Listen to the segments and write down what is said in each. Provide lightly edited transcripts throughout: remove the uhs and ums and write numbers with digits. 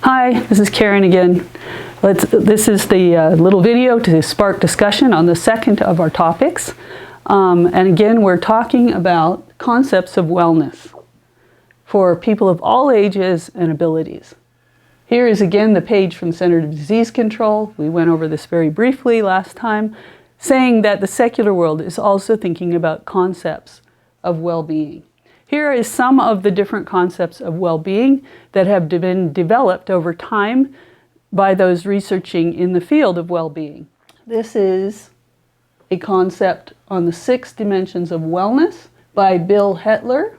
Hi, this is Karen again. This is the little video to spark discussion on the second of our topics. And again, we're talking about concepts of wellness for people of all ages and abilities. Here is again the page from the Center for Disease Control. We went over this very briefly last time, saying that the secular world is also thinking about concepts of well-being. Here is some of the different concepts of well-being that have been developed over time by those researching in the field of well-being. This is a concept on the 6 dimensions of wellness by Bill Hetler,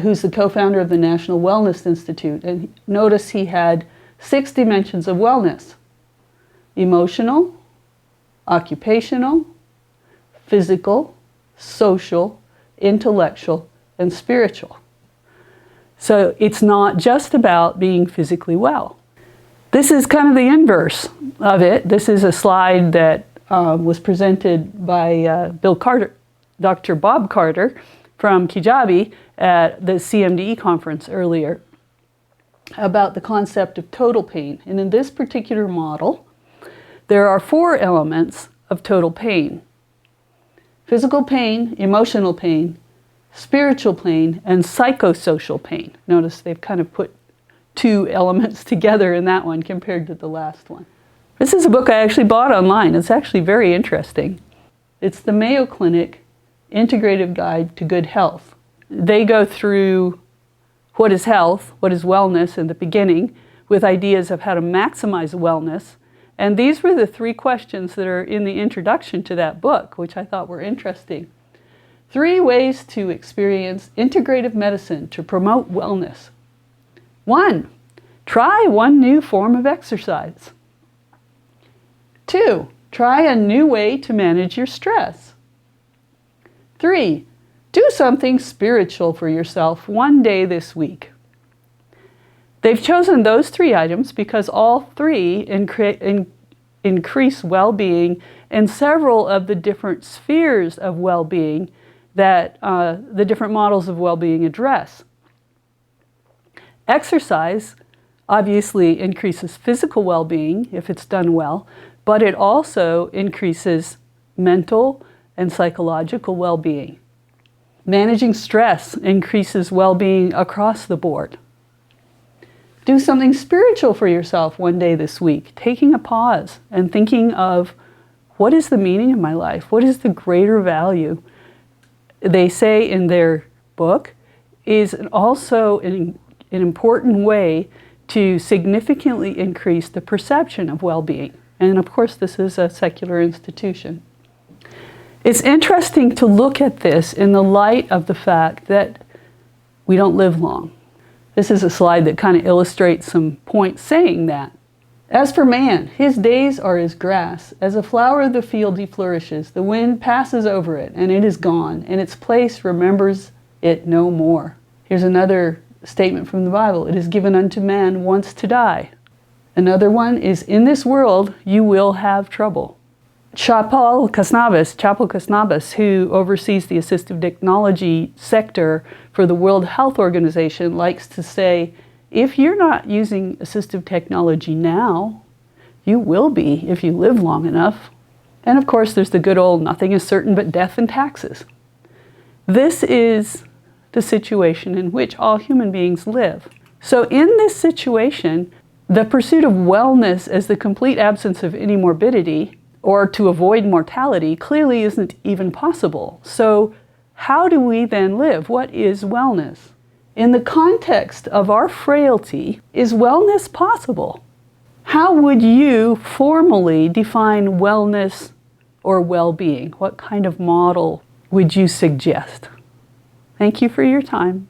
who's the co-founder of the National Wellness Institute. And notice he had 6 dimensions of wellness: emotional, occupational, physical, social, intellectual, and spiritual. So it's not just about being physically well. This is kind of the inverse of it. This is a slide that was presented by Bill Carter, Dr. Bob Carter from Kijabe at the CMDE conference earlier about the concept of total pain. And in this particular model, there are 4 elements of total pain: physical pain, emotional pain, spiritual pain, and psychosocial pain. Notice they've kind of put 2 elements together in that one compared to the last one. This is a book I actually bought online. It's actually very interesting. It's the Mayo Clinic Integrative Guide to Good Health. They go through what is health, what is wellness in the beginning, with ideas of how to maximize wellness. And these were the 3 questions that are in the introduction to that book, which I thought were interesting. 3 ways to experience integrative medicine to promote wellness. 1, try one new form of exercise. 2, try a new way to manage your stress. 3, do something spiritual for yourself one day this week. They've chosen those 3 items because all 3 increase well-being in several of the different spheres of well-being that the different models of well-being address. Exercise obviously increases physical well-being if it's done well, but it also increases mental and psychological well-being. Managing stress increases well-being across the board. Do something spiritual for yourself one day this week, taking a pause and thinking of, what is the meaning of my life? What is the greater value? They say in their book is also an important way to significantly increase the perception of well-being. And of course, this is a secular institution. It's interesting to look at this in the light of the fact that we don't live long. This is a slide that kind of illustrates some points saying that. As for man, his days are as grass. As a flower of the field he flourishes. The wind passes over it, and it is gone, and its place remembers it no more. Here's another statement from the Bible. It is given unto man once to die. Another one is, in this world you will have trouble. Chapel Kasnavas, who oversees the assistive technology sector for the World Health Organization, likes to say, if you're not using assistive technology now, you will be if you live long enough. And of course, there's the good old nothing is certain but death and taxes. This is the situation in which all human beings live. So in this situation, the pursuit of wellness as the complete absence of any morbidity or to avoid mortality clearly isn't even possible. So how do we then live? What is wellness? In the context of our frailty, is wellness possible? How would you formally define wellness or well-being? What kind of model would you suggest? Thank you for your time.